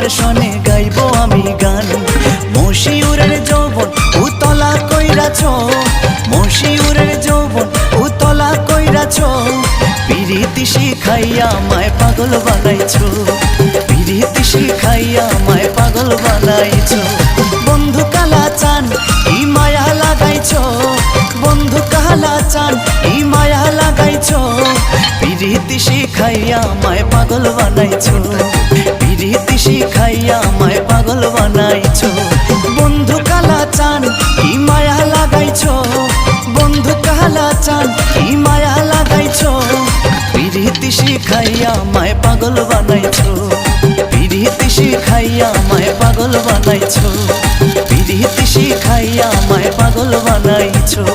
সনে গাইবো আমি গান। মশিউরের যৌবন উতলা কইরাছ, মশিউরের যৌবন উতলা কইরাছ। পিরিতি শিখাইয়া আমায় পাগল বানাইছো, পিরিতি শিখাইয়া আমায় পাগল বানাইছো। বন্ধু কালা চান ই মায়া লাগাইছো, বন্ধু কালা চান ই মায়া লাগাইছো। পিরিতি শিখাইয়া আমায় পাগল বানাইছো, পিরিতি শিখাইয়া আমায় পাগল বানাইছো। বন্ধু কালা চান ই মায়া লাগাইছো, বন্ধু কালা চান ই মায়া লাগাইছো। পিরিতি শিখাইয়া আমায় পাগল বানাইছো, পিরিতি শিখাইয়া আমায় পাগল বানাইছো, পিরিতি শিখাইয়া আমায় পাগল বানাইছো।